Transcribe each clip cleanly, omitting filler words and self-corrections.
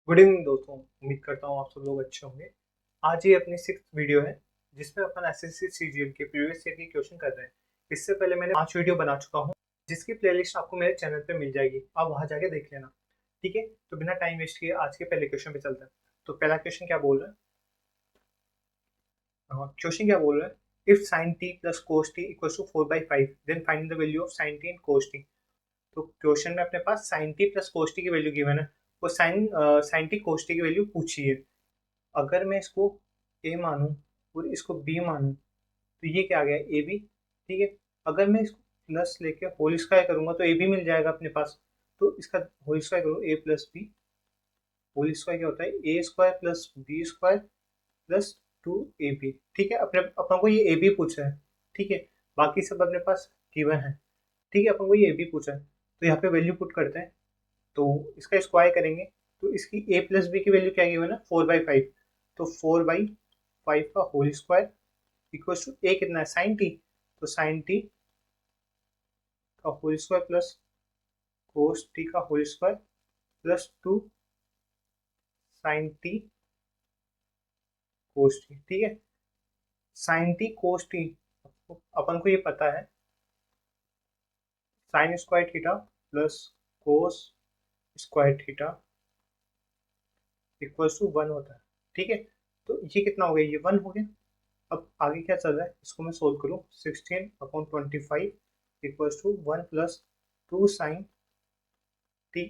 Good evening दोस्तों। उम्मीद करता हूँ आप सब लोग अच्छे होंगे। आज ये अपनी 6th वीडियो है जिसमें अपन एसएससी सीजीएल के प्रीवियस ईयर के क्वेश्चन कर रहे हैं। इससे पहले मैंने 5 वीडियो बना चुका हूँ जिसकी प्लेलिस्ट आपको मेरे चैनल पे मिल जाएगी, आप वहाँ जाके देख लेना। ठीक है, तो बिना टाइम वेस्ट किए आज के पहले क्वेश्चन पे चलते हैं। तो पहला क्वेश्चन क्या बोल रहा है? क्वेश्चन क्या बोल रहा है? If sine t plus cos t equal to 4/5 then find the value of sine t and cos t. तो क्वेश्चन में अपने पास sine t plus cos t की वैल्यू गिवन है, वो साइन टी कोस टी की वैल्यू पूछी है। अगर मैं इसको ए मानूं और इसको बी मानूं तो ये क्या आ गया, ए बी। ठीक है, अगर मैं इसको प्लस लेके होल स्क्वायर करूंगा तो ए बी मिल जाएगा अपने पास। तो इसका होल स्क्वायर करो, a plus b. Whole square क्या होता है? A square plus b square plus 2ab। ठीक है, अपने अपन को ये ए बी पूछा है। ठीक है, बाकी सब अपने पास गिवन है। ठीक है, अपन को ये ए बी पूछा है तो यहाँ पे वैल्यू पुट करते हैं। तो इसका स्क्वायर करेंगे तो इसकी ए प्लस बी की वैल्यू क्या गिवन है? 4/5। तो 4/5 का whole square equal to a कितना है? Sine t. तो साइन टी का whole square plus cos t का whole square plus 2 sine T cos t. ठीक है, साइन टी कोस टी अपन को ये पता है, sine square theta plus cos square theta equal to 1 होता है। ठीक है, तो ये कितना हो गया? ये 1 हो गया। अब आगे क्या चल रहा है इसको मैं सोल्व करूँ। 16/25 equals to 1 plus 2 sine T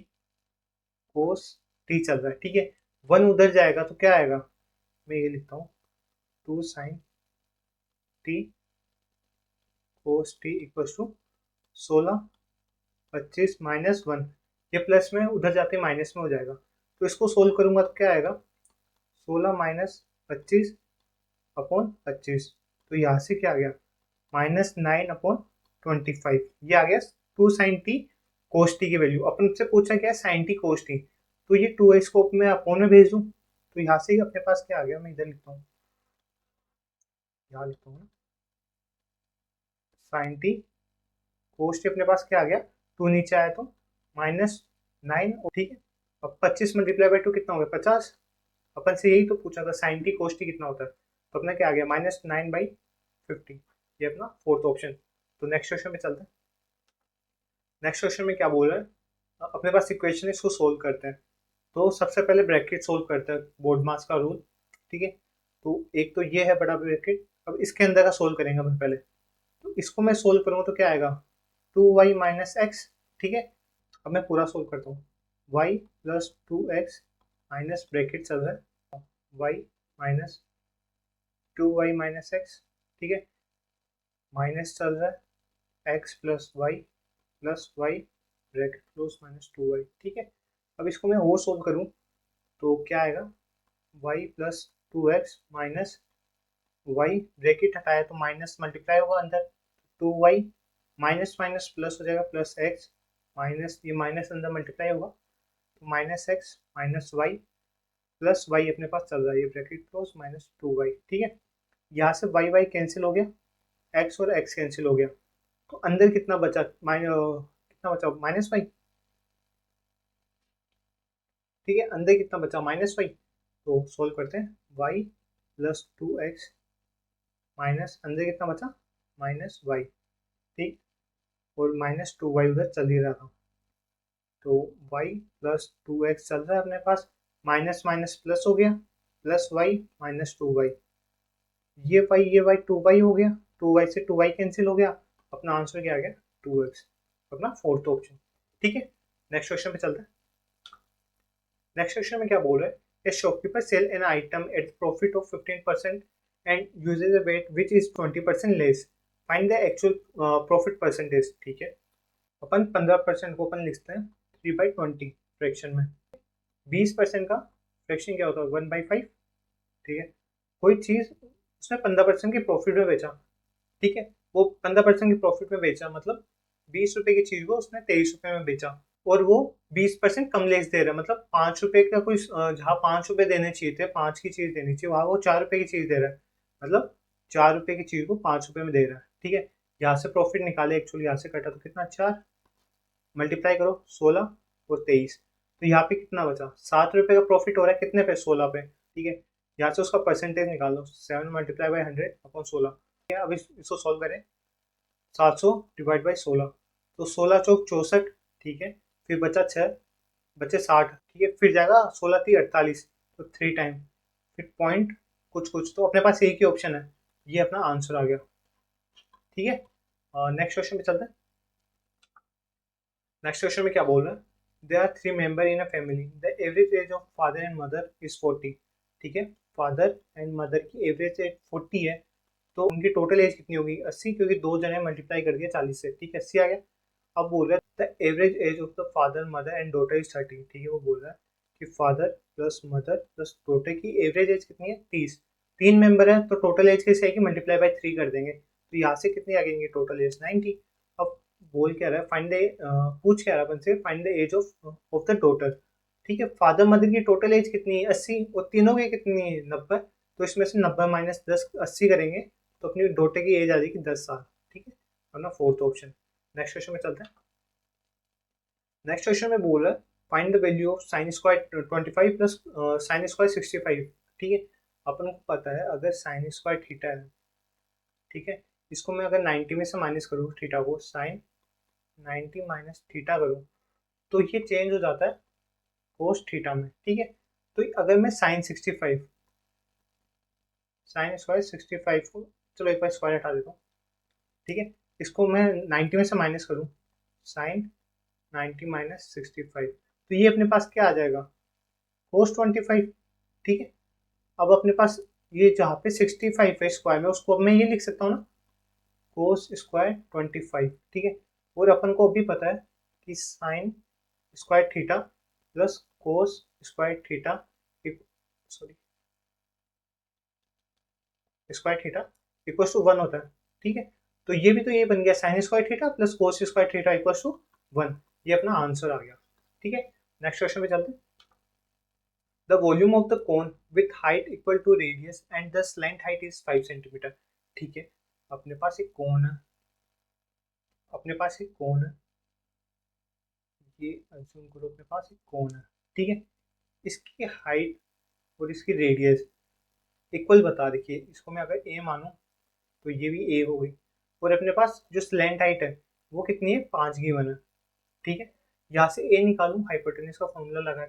cos T चल रहा है। ठीक है, 1 उधर जाएगा तो क्या आएगा? मैं ये लिखता हूँ, 2 sine T cos T equals to 16/25 minus 1। ये प्लस में उधर जाते माइनस में हो जाएगा, तो इसको सोल्व करूंगा तो क्या आएगा? 16 - 25/25। तो यहाँ से क्या आ गया? -9/25। ये आ गया 2 साइन टी कोस टी की वैल्यू। अपन से पूछा क्या है? Sine T cos t. तो ये 2 स्कोप में अपोन में भेज दूं तो यहाँ से ही अपने पास क्या आ गया? मैं इधर लिखता हूँ, यहाँ लिखता हूँ साइन टी कोस टी। अपने पास क्या आ गया? 2 नीचे आया तो -9। ठीक है, अब 25 मल्टीप्लाई बाई 2 कितना हो गया? 50। अपन से यही तो पूछा था, साइन टी कोस टी कितना होता है। तो अपना क्या आ गया? -9/50। ये अपना फोर्थ ऑप्शन। तो नेक्स्ट क्वेश्चन में चलते हैं। नेक्स्ट क्वेश्चन में क्या बोल रहा है? अपने पास इक्वेशन है, इसको सोल्व करते हैं। तो सबसे पहले ब्रैकेट सोल्व करते हैं, बोर्ड मास का रूल। ठीक है, तो एक तो ये है बड़ा ब्रैकेट। अब इसके अंदर का सोल्व करेंगे अपन पहले। तो इसको मैं सोल्व करूँगा तो क्या आएगा? 2y - x। ठीक है, अब मैं पूरा सोल्व करता हूँ। y + 2x माइनस ब्रैकेट चल रहा है y - 2y - x। ठीक है, माइनस चल रहा है x + y bracket close -2y। ठीक है, अब इसको मैं और सोल्व करूँ तो क्या आएगा? y + 2x minus y bracket हटाया तो माइनस मल्टीप्लाई होगा अंदर, 2y माइनस माइनस प्लस हो जाएगा प्लस x माइनस ये माइनस अंदर मल्टीप्लाई होगा तो -x - y प्लस y अपने पास चल रहा है, ये ब्रैकेट क्लोज -2y। ठीक है, यहाँ से y कैंसिल हो गया, x और x कैंसिल हो गया, तो अंदर कितना बचा? कितना बचा? -y। ठीक है, अंदर कितना बचा? -y। तो सोल्व करते हैं, y + 2x माइनस अंदर कितना बचा? -y। ठीक, और -2y उधर चल ही रहा था, तो y + 2x चल रहा है अपने पास, माइनस माइनस प्लस हो गया, प्लस y -2y। ये y 2y हो गया, 2y से 2y कैंसिल हो गया। अपना आंसर क्या आ गया? 2x, अपना फोर्थ ऑप्शन। ठीक है, नेक्स्ट क्वेश्चन पे चलते हैं। नेक्स्ट क्वेश्चन में क्या बोल रहा है? A shopkeeper sell an item at profit of 15% and uses a weight which is 20% less. Find the actual profit percentage। ठीक है, अपन 15% को अपन लिखते हैं 3/20 फ्रैक्शन में। 20% का फ्रैक्शन क्या होता है? 1/5। ठीक है, कोई चीज उसने 15% की प्रॉफिट में बेचा। ठीक है, वो 15% की प्रॉफिट में बेचा मतलब 20 रुपए की चीज को उसने 23 रुपए में बेचा, और वो 20% कम लेस दे रहा है। मतलब 5 रुपए का कोई जहाँ 5 रुपए देने चाहिए थे, 5 की चीज देनी चाहिए, वहां वो 4 रुपए की चीज दे रहा है। मतलब 4 रुपए की चीज को 5 रुपए में दे रहा है। ठीक है, यहाँ से प्रॉफिट निकाले, एक्चुअली यहाँ से कटा तो कितना? 4। मल्टीप्लाई करो 16 और 23, तो यहाँ पे कितना बचा, 7 रुपये का प्रॉफिट हो रहा है कितने पे, 16 पे, ठीक है। यहाँ से उसका परसेंटेज निकालो, 7 × 100/100 अब इसको सॉल्व करें, 700/16, तो 16×4 = 64, ठीक है। फिर बचा 6, बचे 60, ठीक है। फिर जाएगा 16×3 = 48, तो 3 टाइम, फिर पॉइंट कुछ कुछ, तो अपने पास एक ही ऑप्शन है, ये अपना आंसर आ गया, ठीक है। नेक्स्ट क्वेश्चन पे चलते हैं। नेक्स्ट क्वेश्चन में क्या बोल रहा है, they are 3 member in a family, the average age of father and mother is 40, ठीक है। फादर एंड मदर की एवरेज एज 40 है, तो उनकी टोटल एज कितनी होगी, 80, क्योंकि दो जने मल्टीप्लाई कर दिया 40 से, ठीक है, 80 आ गया। अब बोल रहा है the average age of the father mother and daughter is 30, ठीक है। वो बोल रहा है कि father plus mother plus daughter की एवरेज एज कितनी है, 30। 3 मेंबर है तो टोटल एज कैसे आएगी, मल्टीप्लाई बाय 3 कर देंगे, तो यहाँ से कितनी आ जाएंगी टोटल एज, 90। अब बोल क्या रहा है, फाइंड द, पूछ क्या रहा है अपन से, find the age of the daughter, ठीक है। फादर मदर की टोटल एज कितनी है, 80, और तीनों की कितनी है, 90, तो इसमें से 90 - 10 80 करेंगे, तो अपनी डॉटर की एज आ जाएगी 10 साल, ठीक है, अपना फोर्थ ऑप्शन। नेक्स्ट क्वेश्चन में चलते हैं। नेक्स्ट क्वेश्चन में बोल रहा है find the value of sine square 25 plus sine square 65, ठीक है। अपन को पता है अगर साइन स्क्वायर थीटा है, ठीक है, इसको मैं अगर 90 में से माइनस करूँ थीटा को, साइन 90 माइनस थीटा करूँ, तो ये चेंज हो जाता है कोस थीटा में, ठीक है। तो अगर मैं साइन स्क्वायर 65 को, चलो एक बार स्क्वायर हटा देता हूँ, ठीक है, इसको मैं 90 में से माइनस करूँ, साइन 90 माइनस 65, तो ये अपने पास क्या आ जाएगा, कोस 25, ठीक है। अब अपने पास ये जहाँ पे 65 है स्क्वायर में, उसको अब मैं ये लिख सकता हूँ ना, कोस स्क्वायर 25, ठीक है। और अपन को अभी पता है कि sine square theta plus cos square theta, sorry, square theta equal to 1 होता है, ठीक है। तो ये भी तो ये बन गया, sine square theta plus cos square theta equal to 1, ये अपना आंसर आ गया, ठीक है। नेक्स्ट क्वेश्चन पे चलते हैं। The volume of the cone with height equal to radius and the slant height is 5 centimetre, ठीक है। अपने पास एक कोन है, अपने पास एक कोन है, ये अज्यूम करो अपने पास एक कोन है, ठीक है। इसकी हाइट और इसकी रेडियस इक्वल बता रखी है, इसको मैं अगर ए मानूं तो ये भी ए हो गई, और अपने पास जो स्लैंट हाइट है वो कितनी है, 5 गिवन है, ठीक है। यहाँ से ए निकालूं, हाइपोटेनस का फॉर्मूला लगाए,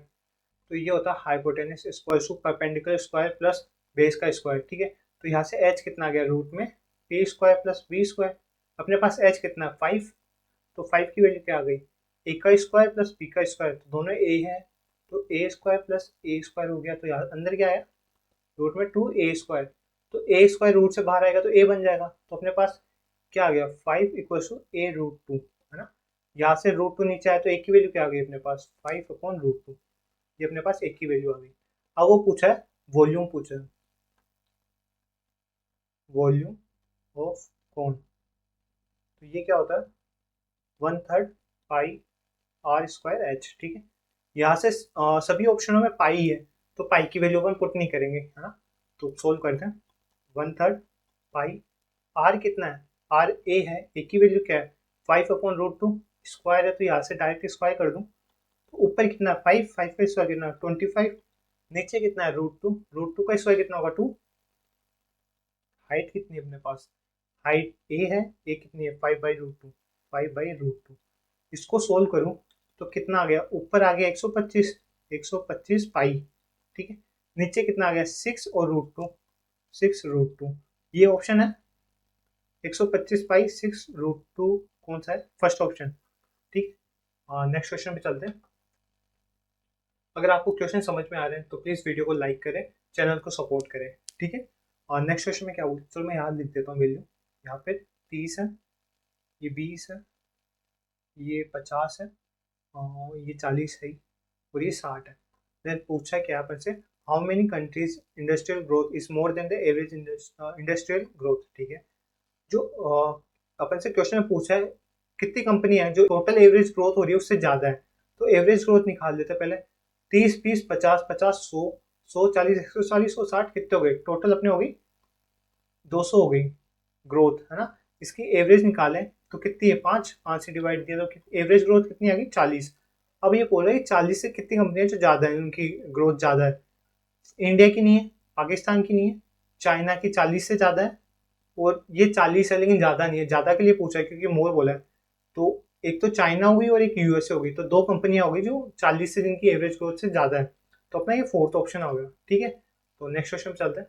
तो ये होता है hypotenuse square to perpendicular square plus base का स्क्वायर, ठीक है। तो यहाँ से एच कितना आ गया, रूट में ए स्क्वायर प्लस बी स्क्वायर, अपने पास एच कितना है 5, तो 5 की वैल्यू क्या आ गई, ए का स्क्वायर प्लस बी का स्क्वायर, तो दोनों ए है, तो ए स्क्वायर प्लस ए स्क्वायर हो गया, तो यहाँ अंदर क्या आया, रूट में 2a², तो ए स्क्वायर रूट से बाहर आएगा तो ए बन जाएगा, तो अपने पास क्या आ गया, 5 इक्वल टू a√2, है ना। यहाँ से √2 नीचे आया तो एक की वैल्यू क्या आ गई अपने पास, 5/√2, ये अपने पास एक की वैल्यू आ गई। अब वो पूछा है वॉल्यूम, पूछा है वॉल्यूम ऑफ कोन, तो ये क्या होता है, 1/3 पाई आर स्क्वायर एच, ठीक है। यहाँ से सभी ऑप्शनों में पाई है, तो पाई की वैल्यू अपन पुट नहीं करेंगे, है ना। तो सोल्व करते हैं, 1/3 पाई, आर कितना है, आर ए है, ए की वैल्यू क्या है, 5/√2, स्क्वायर है तो यहाँ से डायरेक्ट स्क्वायर कर दूं, तो ऊपर कितना है 5, 5 का स्क्वायर कितना है 25, नीचे कितना है √2, का स्क्वायर कितना होगा 2, हाइट कितनी है अपने पास, हाइट ए है, ए कितनी है 5/√2, 5/√2, इसको सोल्व करूं तो कितना आ गया, ऊपर आ गया 125, 125 पाई, ठीक है। नीचे कितना आ गया 6 और √2, 6√2, ये ऑप्शन है 125 पाई 6√2, कौन सा है, फर्स्ट ऑप्शन, ठीक। नेक्स्ट क्वेश्चन पे चलते हैं। अगर आपको क्वेश्चन समझ में आ रहे हैं तो प्लीज वीडियो को लाइक करें, चैनल को सपोर्ट करें, ठीक है। और नेक्स्ट क्वेश्चन में क्या हुआ, चलो मैं यहाँ लिख देता हूँ वैल्यू, यहाँ पे 30 है, ये 20 है, ये 50 है, और ये 40 है, और ये 60 है। देन पूछा क्या अपन से, how many countries industrial growth is more than the average industrial growth, ठीक है। जो अपन से क्वेश्चन में पूछा है कितनी कंपनी है जो टोटल एवरेज ग्रोथ हो रही है उससे ज्यादा है, तो एवरेज ग्रोथ निकाल लेते हैं पहले, 30 20 50 50 100 100 40 140 160 कितने हो गए, टोटल अपने हो गई 200 हो गई ग्रोथ, है ना। इसकी एवरेज निकालें तो कितनी है, 5 5 से डिवाइड किया तो एवरेज ग्रोथ कितनी आ गई 40, अब ये बोल रहा है कि 40 से कितनी कंपनियां जो ज़्यादा है, उनकी ग्रोथ ज़्यादा है। इंडिया की नहीं है, पाकिस्तान की नहीं है, चाइना की 40 से ज़्यादा है, और ये 40 है लेकिन ज़्यादा नहीं है। ज़्यादा के लिए पूछा है क्योंकि मोर बोला है। तो एक तो चाइना होगी और एक यूएसए होगी, तो दो कंपनियां होगी जो 40 से जिनकी एवरेज ग्रोथ से ज़्यादा है। तो अपना ये फोर्थ ऑप्शन हो गया। ठीक है, तो नेक्स्ट क्वेश्चन चलते हैं।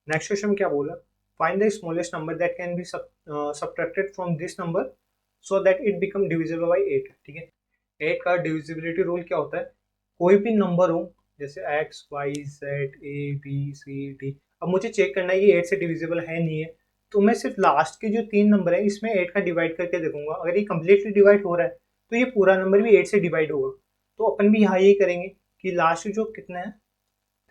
नेक्स्ट क्वेश्चन क्या बोला, find the smallest number that can be subtracted from this number so that it become divisible by 8। ठीक है, 8 का डिविजिबिलिटी रूल क्या होता है, कोई भी नंबर हो जैसे X Y Z A B C D, अब मुझे चेक करना है ये 8 से डिविजिबल है नहीं है, तो मैं सिर्फ लास्ट के जो 3 नंबर है इसमें 8 का डिवाइड करके देखूंगा। अगर ये कम्प्लीटली डिवाइड हो रहा है तो ये पूरा नंबर भी 8 से डिवाइड होगा। तो अपन भी यहाँ यही करेंगे कि लास्ट जो कितना है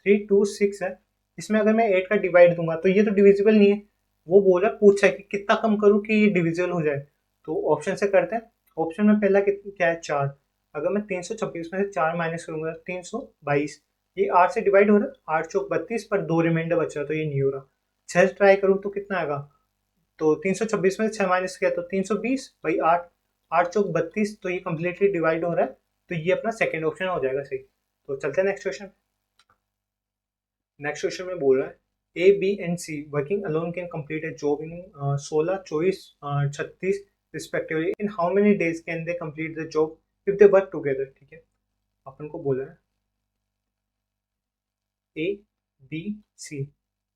326 है, इसमें अगर मैं 8 का डिवाइड दूंगा तो ये तो डिविजिबल नहीं है। वो बोल रहा है, पूछा है कि कितना कम करूँ कि ये डिविजिबल हो जाए। तो ऑप्शन से करते हैं। ऑप्शन में पहला क्या है 4, अगर मैं 326 में से 4 माइनस करूंगा 322, ये 8 से डिवाइड हो रहा है, 8 चौक 32 पर 2 रिमाइंडर बच रहा है तो ये नहीं हो रहा। 6 ट्राई करूँ तो कितना आएगा, तो 326 में से 6 माइनस किया तो 320 भाई 8, 8 चौक 32, तो ये कम्प्लीटली डिवाइड हो रहा है, तो ये अपना सेकेंड ऑप्शन हो जाएगा सही। तो चलते हैं नेक्स्ट क्वेश्चन। नेक्स्ट क्वेश्चन में बोल रहा है A B and C working alone can complete a job in 16 24 36 respectively, in how many days can they complete the job if they work together. ठीक है, अपन को बोला है ए बी सी,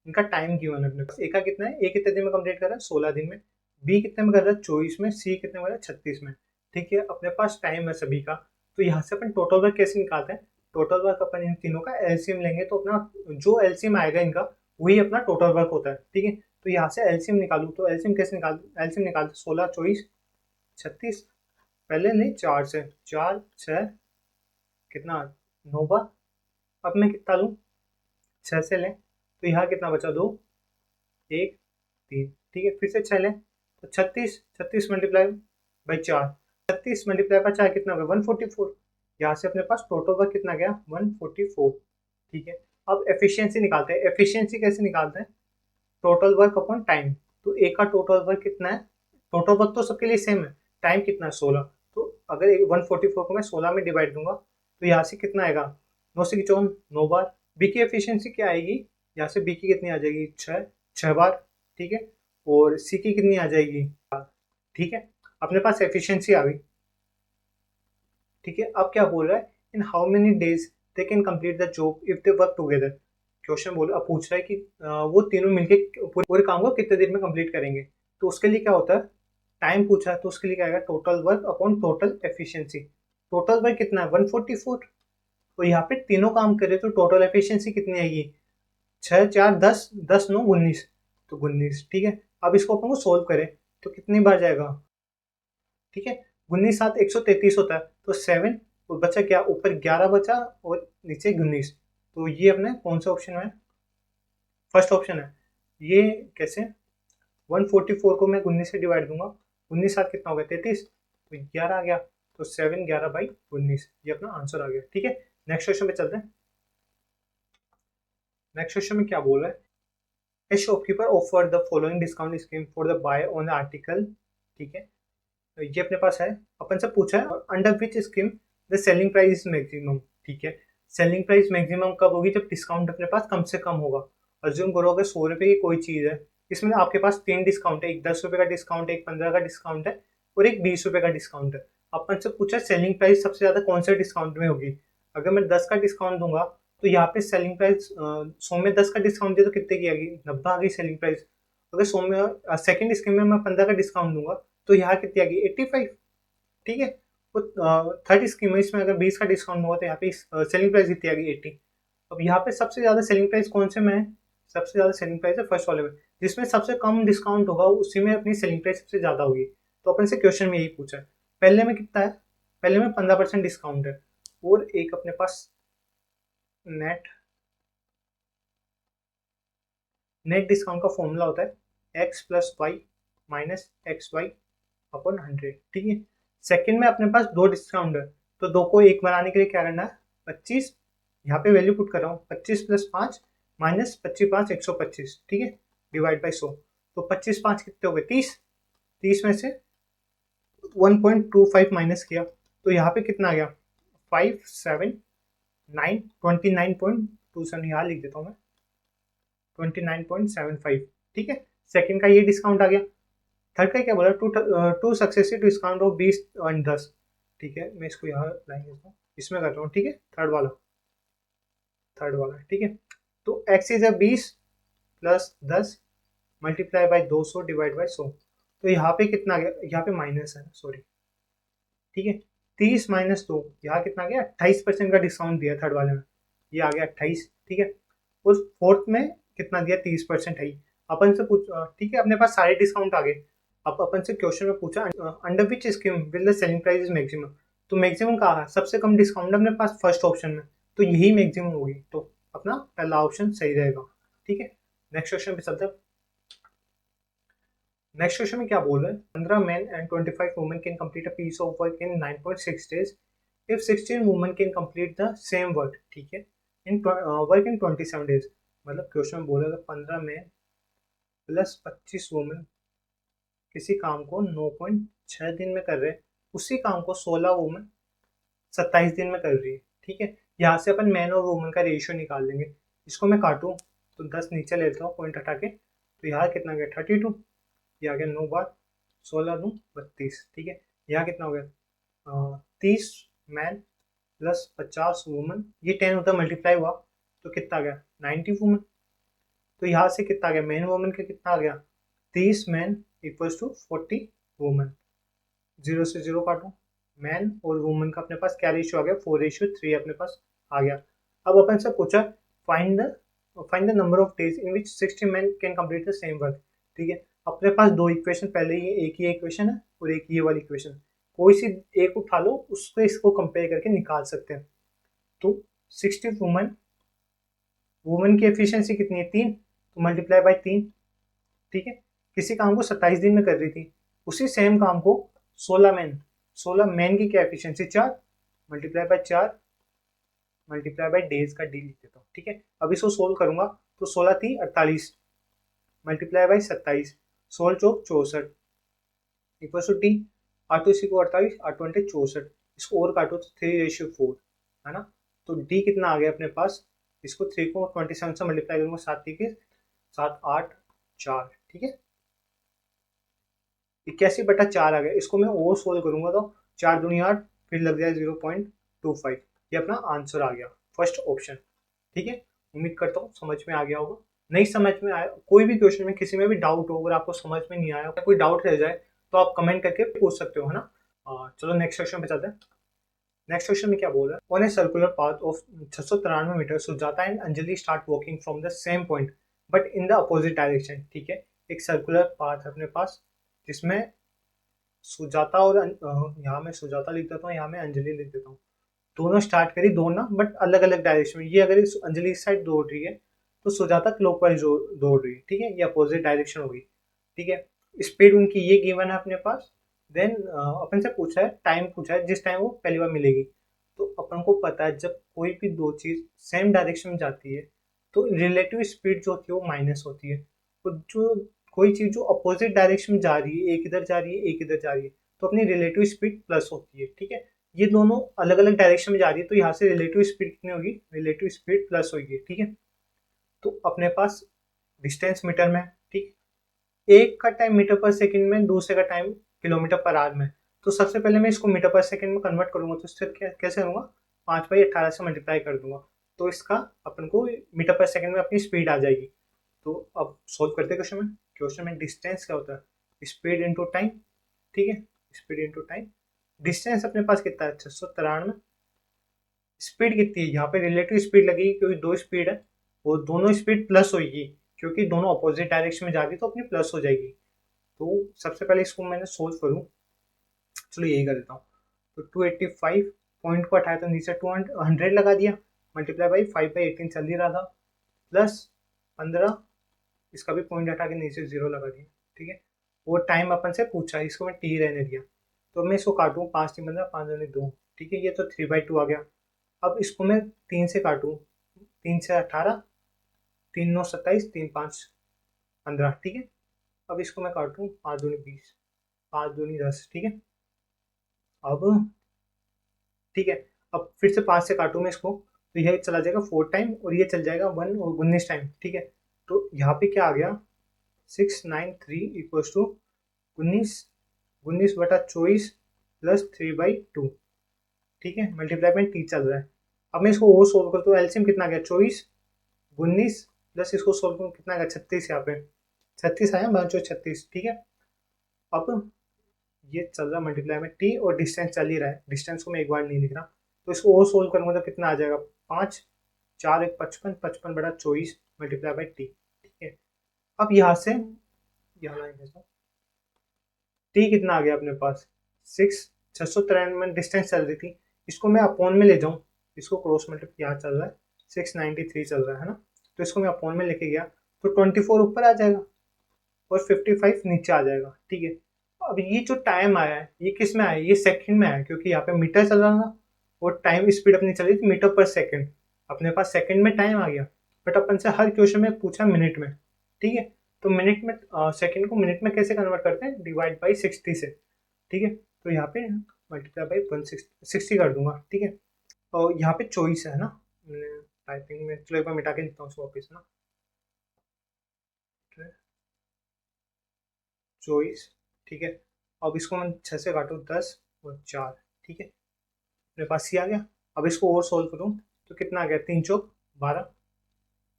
इनका टाइम गिवन है अपने पास। ए का कितना है, ए कितने दिन में कंप्लीट कर रहा है 16 दिन में, बी कितने में कर रहा है 24 में, सी कितने में कर रहा है 36 में। ठीक है, अपने पास टाइम है सभी का, तो यहाँ से अपन टोटल वर्क कैसे निकालते हैं, टोटल वर्क अपन इन तीनों का एलसीएम लेंगे, तो अपना जो एलसीएम आएगा इनका वही अपना टोटल वर्क होता है। ठीक है, तो यहाँ से एलसीएम निकालू, तो एलसीएम कैसे निकाल, एलसीएम निकालते 16 24 36, पहले नहीं 4 से 4 6 कितना 9 बार, अब मैं कितना लूँ 6 से लें तो यहाँ कितना बचा 2 1 3। ठीक है, फिर से 6 लें तो 36, 36 मल्टीप्लाई बाई 4, 36 मल्टीप्लाई बाई 4 कितना होगा 144। यहाँ से अपने पास टोटल वर्क कितना गया 144। ठीक है, अब एफिशिएंसी निकालते हैं। एफिशिएंसी कैसे निकालते हैं, टोटल वर्क अपॉन टाइम। तो एक का टोटल वर्क कितना है, टोटल वर्क तो सबके लिए सेम है, टाइम कितना है 16, तो अगर 144 को मैं 16 में डिवाइड दूंगा तो यहाँ से कितना आएगा 9 से 54 9 बार। बी की एफिशिएंसी क्या आएगी, यहाँ से बी की कितनी आ जाएगी 6 6 बार। ठीक है, और सी की कितनी आ जाएगी। ठीक है, अपने पास एफिशिएंसी आ गई। ठीक है, अब क्या बोल रहा है इन how many days they can complete the job if they work together. Question बोल अब पूछ रहा है कि वो तीनों मिलके पूरे काम को कितने देर में कंप्लीट करेंगे। तो उसके लिए क्या होता है, टाइम पूछा है तो उसके लिए क्या आएगा total work upon total efficiency. Total work कितना है 144, तो यहाँ पे तीनों काम करे तो टोटल एफिशिएंसी कितनी आएगी 6 4 10 10 9 19, तो 19। ठीक है, अब इसको अपन को सोल्व करें तो कितनी बार जाएगा। ठीक है, 19 7 133 होता है, तो 7 और बचा क्या, ऊपर 11 बचा और नीचे 19, तो ये अपने कौन सा ऑप्शन है, फर्स्ट ऑप्शन है। ये कैसे 144 को मैं 19 से डिवाइड दूंगा, 19 7 कितना हो गया 33, तो 11 आ गया, तो 7 11 बाई 19, ये अपना आंसर आ गया। ठीक है, नेक्स्ट क्वेश्चन पे चलते हैं। नेक्स्ट क्वेश्चन में क्या बोल रहा है, a shopkeeper offer the following discount scheme for the buy on the article. ठीक है, तो ये अपने पास है, अपन से पूछा है under which scheme the selling price is maximum. ठीक है, सेलिंग प्राइस मैक्सिमम कब होगी, जब डिस्काउंट अपने पास कम से कम होगा। अज्यूम करो अगर 100 रुपये की कोई चीज़ है, इसमें आपके पास 3 डिस्काउंट है, एक 10 रुपये का डिस्काउंट है, एक 15 का डिस्काउंट है और एक 20 रुपये का डिस्काउंट है। अपन से पूछा सेलिंग प्राइस सबसे ज़्यादा कौन से डिस्काउंट में होगी। अगर मैं 10 का डिस्काउंट दूंगा तो यहाँ पे सेलिंग प्राइस 100 में 10 का डिस्काउंट दे तो कितने की आ गई 90 आ गई सेलिंग प्राइस। अगर 100 में सेकेंड स्कीम में मैं 15 का डिस्काउंट दूंगा तो यहाँ कितनी आ गई 85। ठीक है, तो थर्ड स्कीम में इसमें अगर 20 का डिस्काउंट होगा तो यहाँ पे सेलिंग प्राइस कितनी आ गई 80। अब यहाँ पे सबसे ज़्यादा सेलिंग प्राइस कौन से में है, सबसे ज़्यादा सेलिंग प्राइस है फर्स्ट वाले में, जिसमें सबसे कम डिस्काउंट होगा उसी में अपनी सेलिंग प्राइस सबसे ज़्यादा होगी। तो अपन से क्वेश्चन में यही पूछा है, पहले में कितना है, पहले में 15% डिस्काउंट है, और एक अपने पास नेट नेट डिस्काउंट का फॉर्मूला होता है X plus Y minus X Y upon 100। ठीक है, सेकंड में अपने पास 2 डिस्काउंट है, तो 2 को 1 बनाने के लिए क्या करना है 25, यहाँ पे वैल्यू पुट कर रहा हूँ 25 प्लस 5 माइनस 25 5 125। ठीक है, डिवाइड बाई 100, तो 25 5 कितने हो गए 30, 30 में से 1.25 माइनस किया तो यहाँ पे कितना आ गया 579 29.27, यहाँ लिख देता हूँ मैं 29.75, ठीक है। सेकंड का ये डिस्काउंट आ गया। थर्ड का क्या बोला, टू सक्सेसिव डिस्काउंट ऑफ 20 और 10, ठीक है। मैं इसको यहाँ लाइन इसमें करता हूँ, ठीक है। थर्ड वाला, ठीक है। तो x is 20 plus 10 multiply by 200 divide by 100। तो यहाँ पे कितना आ गया, यहाँ पे माइनस है, सॉरी, ठीक है। 30 माइनस 2, यहाँ कितना आ गया 28% का डिस्काउंट दिया थर्ड वाले में, ये आ गया 28, ठीक है। उस फोर्थ में कितना दिया 30% है। अपन से पूछ, ठीक है, अपने पास सारे डिस्काउंट आ गए। अब अपन से क्वेश्चन में पूछा under which scheme will the selling price is maximum. तो मैक्सिमम कहा है, सबसे कम डिस्काउंट अपने पास फर्स्ट ऑप्शन में, तो यही मैक्सिमम होगी, तो अपना पहला ऑप्शन सही रहेगा, ठीक है। नेक्स्ट क्वेश्चन पे चलते हैं। नेक्स्ट क्वेश्चन में क्या बोल रहे हैं, 15 men and 25 women can complete a piece of work in 9.6 days if 16 women can complete the same work, ठीक है, in work in 27 days। मतलब क्वेश्चन में बोला 15 मैन प्लस 25 वुमेन किसी काम को 9.6 दिन में कर रहे हैं, उसी काम को 16 वुमेन 27 दिन में कर रही है, ठीक है। यहाँ से अपन मैन और वुमेन का रेशियो निकाल लेंगे। इसको मैं काटूँ तो 10 नीचे लेता हूँ पॉइंट हटा के, तो यहाँ कितना गया 32, ये आ गया 9 बार 16 दूँ 32, ठीक है। यहाँ कितना हो गया 30 मैन प्लस 50 वुमन, ये 10 होता मल्टीप्लाई हुआ तो कितना आ गया 90 वुमन। तो यहाँ से कितना आ गया मैन वुमन का कितना आ गया 30 मैन इक्वल्स टू 40 वुमन। 0 से 0 काटो, मैन और वुमन का अपने पास क्या रेशियो आ गया 4:3 अपने पास आ गया। अब अपन से पूछा find the number of days in which 60 man can complete the same work, ठीक है। अपने पास दो इक्वेशन पहले ही, एक ही इक्वेशन है और एक ये वाली इक्वेशन, कोई सी एक उठा लो, उसको इसको कंपेयर करके निकाल सकते हैं। तो 60 वुमन की एफिशिएंसी कितनी है 3, तो मल्टीप्लाई बाई 3, ठीक है। किसी काम को 27 दिन में कर रही थी, उसी सेम काम को 16 मैन की क्या efficiency 4, multiply by 4 multiply by days का डी लिख देता हूँ, ठीक है। अब इसको सोल्व करूंगा तो 16 थी 48 मल्टीप्लाई बाई 27 16 चौक 64 इक्वल टू टी, 8 इसी को 48 8 20 64, इसको और काटो तो 3:4 है ना। तो डी कितना आ गया अपने पास, इसको 3 को 27 से मल्टीप्लाई करूंगा 7 8 4, ठीक है। 81/4 आ गया। इसको मैं और सोल्व करूंगा तो 4 दूनी 8, फिर लग जाए 0.25, ये अपना आंसर आ गया फर्स्ट ऑप्शन, ठीक है। उम्मीद करता हूँ समझ में आ गया होगा। नहीं समझ में आया, कोई भी क्वेश्चन में किसी में भी डाउट हो, अगर आपको समझ में नहीं आया, कोई डाउट रह जाए तो आप कमेंट करके पूछ सकते हो, है ना। चलो नेक्स्ट क्वेश्चन पे चलते हैं। नेक्स्ट क्वेश्चन में क्या बोल रहा है, on a circular path of 693 metre Sujata and Anjali start walking from the same point but in the opposite direction, ठीक है। एक सर्कुलर पाथ है अपने पास जिसमें सुजाता और यहाँ मैं सुजाता लिख देता हूँ, यहाँ मैं अंजलि लिख देता हूँ। दोनों स्टार्ट करी दौड़ना बट अलग अलग डायरेक्शन में। ये अगर इस अंजलि इस साइड दौड़ रही है तो सुजाता क्लॉकवाइज दौड़ रही है, ठीक है। ये अपोजिट डायरेक्शन होगी, ठीक है। स्पीड उनकी ये गिवन है अपने पास। देन अपन से पूछा है टाइम, पूछा है जिस टाइम वो पहली बार मिलेगी। तो अपन को पता है जब कोई भी दो चीज सेम डायरेक्शन में जाती है तो रिलेटिव स्पीड जो होती है वो माइनस होती है। तो जो कोई चीज जो अपोजिट डायरेक्शन में जा रही है, एक इधर जा रही है एक इधर जा रही है, तो अपनी रिलेटिव स्पीड प्लस होती है, ठीक है। ये दोनों अलग अलग डायरेक्शन में जा रही है तो यहाँ से रिलेटिव स्पीड कितनी होगी, रिलेटिव स्पीड प्लस होगी, ठीक है। तो अपने पास डिस्टेंस मीटर में, ठीक, एक का टाइम मीटर पर सेकंड में, दूसरे का टाइम किलोमीटर पर आवर में। तो सबसे पहले मैं इसको मीटर पर सेकंड में कन्वर्ट करूंगा, तो इससे कैसे करूंगा 5/18 से मल्टीप्लाई कर दूंगा, तो इसका अपन को मीटर पर सेकंड में अपनी स्पीड आ जाएगी। तो अब सोल्व करते हैं क्वेश्चन में डिस्टेंस क्या होता है स्पीड इंटू टाइम, ठीक है। स्पीड इंटू टाइम, डिस्टेंस अपने पास कितना है 693, स्पीड कितनी है, यहाँ पे रिलेटिव स्पीड लगेगी क्योंकि दो स्पीड है, और दोनों स्पीड प्लस होगी क्योंकि दोनों अपोजिट डायरेक्शन में जा रही है तो अपनी प्लस हो जाएगी। तो सबसे पहले इसको मैंने सोल्व करूँ, चलो यही कर देता हूँ। तो 285 पॉइंट को हटाया तो नीचे 200 लगा दिया, मल्टीप्लाई बाई 5/18 चल ही रहा था, प्लस 15, इसका भी पॉइंट हटा के नीचे 0 लगा दिया, ठीक है। वो टाइम अपन से पूछा, इसको मैं टी रहने दिया। तो मैं इसको काटूँ 5 3 15 5 2, ठीक है। ये तो 3/2 आ गया। अब इसको मैं 3 से काटूँ, 3 से 18, 3 9 27, 3 5 15, ठीक है। अब इसको मैं काटूँ 5 दूनी 20, 5 दूनी 10, ठीक है। अब ठीक है। अब फिर से 5 से काटूँ मैं इसको, तो यह चला जाएगा 4 टाइम और ये चल जाएगा 1 और 19 टाइम, ठीक है। तो यहाँ पे क्या आ गया, 693 इक्वल्स टू 19/24 प्लस 3/2, ठीक है। मल्टीप्लाई में टी चल रहा है। अब मैं इसको और सोल्व करता हूँ, एलसीएम कितना आ गया 24, 19 प्लस इसको सोल्व करूँ कितना आ गया 36, यहाँ पे 36 आया, 36, ठीक है। अब ये चल रहा मल्टीप्लाई में टी और डिस्टेंस चल ही रहा है, डिस्टेंस को मैं एक बार नहीं लिख रहा, तो इसको और सोल्व करूंगा तो कितना आ जाएगा 5, 4 एक 55, 55/24 मल्टीप्लाई बाई टी, ठीक है। अब यहाँ से यहाँ लाइन भेजता हूँ, टी कितना आ गया अपने पास 693 डिस्टेंस चल रही थी, इसको मैं अपॉन में ले जाऊँ, इसको क्रॉस मल्टीप्लाई यहाँ चल रहा है 693 चल रहा है ना, तो इसको मैं अपॉन में लेके गया तो 24 ऊपर आ जाएगा और 55 नीचे आ जाएगा, ठीक है। अब ये जो टाइम आया है ये किस में आया है, ये सेकंड में आया है, क्योंकि यहाँ पे मीटर चल रहा था और टाइम स्पीड अपनी चल रही थी मीटर पर सेकंड, अपने पास सेकंड में टाइम आ गया। बट अपन से हर क्वेश्चन में पूछा मिनट में, ठीक है। तो मिनट में सेकंड को मिनट में कैसे कन्वर्ट करते हैं, डिवाइड बाई 60 से, ठीक है। तो यहाँ पे मल्टीप्लाई बाई 160 कर दूंगा, ठीक है। और यहाँ पे चॉइस है ना, टाइपिंग में चलो एक बार मिटा के लिखता हूँ उसको वापस ना, चॉइस, ठीक है। अब इसको मैं 6 से काटूँ 10 और 4, ठीक है, मेरे पास सी आ गया। अब इसको और सोल्व करूँ तो कितना आ गया, 3 चौक 12,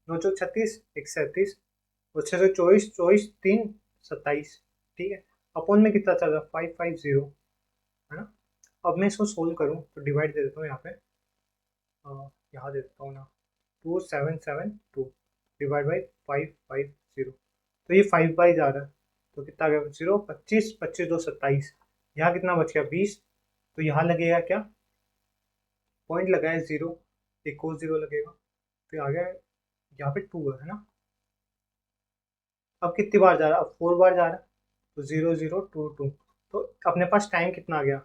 9 चौक 36, 1 37 और 6 से 24, 24 3 27, ठीक है। अपॉन में कितना चल रहा है 550, है ना। अब मैं इसको सोल्व करूँ तो डिवाइड दे देता हूँ यहाँ पे, यहाँ दे देता हूँ ना, 2772 डिवाइड बाई 550, तो ये 5 बाई जा रहा है, तो कितना आ गया 0, 25, 25 2 27, यहाँ कितना बच गया 20, तो यहाँ लगेगा क्या, पॉइंट लगाए 0, एक और 0 लगेगा, फिर आ गया यहाँ पे 2 है ना। अब कितनी बार जा रहा है, अब 4 बार जा रहा है, तो 0022, तो अपने पास टाइम कितना आ गया,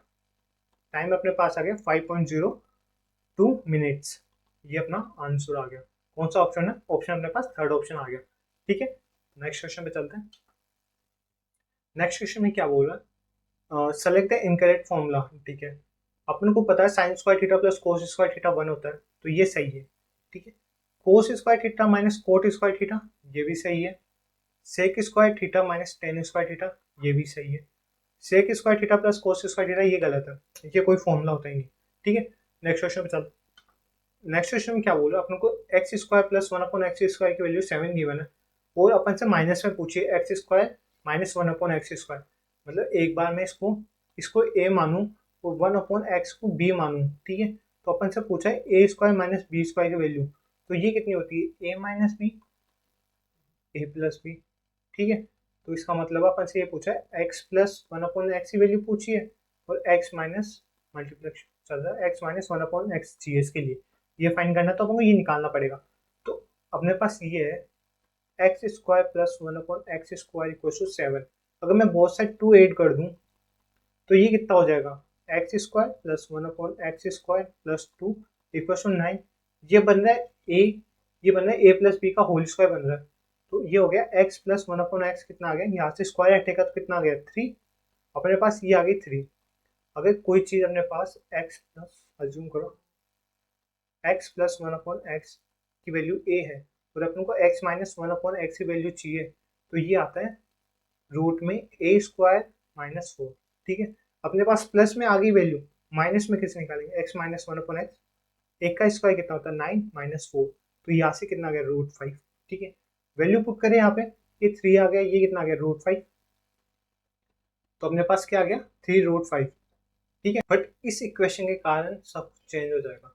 टाइम अपने पास आ गया 5.02 मिनट्स, ये अपना आंसर आ गया। कौन सा ऑप्शन है, ऑप्शन अपने पास थर्ड ऑप्शन आ गया, ठीक है। नेक्स्ट क्वेश्चन पे चलते हैं। नेक्स्ट क्वेश्चन में क्या बोल रहा है, सेलेक्ट द इनकरेक्ट फॉर्मूला, ठीक है। अपन को पता है sine square theta plus cos square theta 1 होता है, तो ये सही है, ठीक है। Cos square theta minus cot square theta, ये भी सही है। Sec square theta minus tan square theta, ये भी सही है। Sec square theta plus cos square theta, ये गलत है, ये कोई फॉर्मूला होता ही नहीं, ठीक है। नेक्स्ट क्वेश्चन पे चल, नेक्स्ट क्वेश्चन में क्या बोल रहा है, अपन को एक्स स्क्वायर प्लस 1/x² की वैल्यू 7 गिवन है और अपन से माइनस में पूछिए एक्स स्क्वायर माइनस 1/x², मतलब एक बार मैं इसको इसको ए मानूं और 1/x को बी मानूं, ठीक है। तो अपन से पूछा है a square minus B square की वैल्यू, तो ये कितनी होती है, ए माइनस बी, ए प्लस बी, ठीक है। तो इसका मतलब अपन से ये पूछा है एक्स प्लस 1/x की वैल्यू पूछी है और एक्स माइनस मल्टीप्लेक्स चल रहा है एक्स माइनस 1/x जीएस के लिए ये फाइंड करना, तो हमको ये निकालना पड़ेगा। तो अपने पास ये है X square plus 1/x² equal to 7, अगर मैं बहुत साइड 2 ऐड कर दूं तो ये कितना हो जाएगा, X square plus 1/x² plus 2 equal to 9, ये बन रहा है ए, ये बन रहा है ए प्लस बी का होल स्क्वायर बन रहा है, तो ये हो गया x प्लस 1/x कितना आ गया, यहाँ से स्क्वायर हटेगा तो कितना आ गया 3, अपने पास ये आ गई 3। अगर कोई चीज़ अपने पास x प्लस अज्यूम करो x प्लस 1/x की वैल्यू a है और अपन को x माइनस 1/x की वैल्यू चाहिए, तो ये आता है रूट में a² माइनस 4, ठीक है। अपने पास प्लस में आ गई वैल्यू, माइनस में किसे निकालेंगे x माइनस 1/x, एक का स्क्वायर कितना होता है 9 माइनस 4, तो यहाँ से कितना आ गया √5, ठीक है। वैल्यू पुट करें यहाँ पे, ये 3 आ गया, ये कितना आ गया √5, तो अपने पास क्या आ गया 3√5, ठीक है। बट इस इक्वेशन के कारण सब कुछ चेंज हो जाएगा,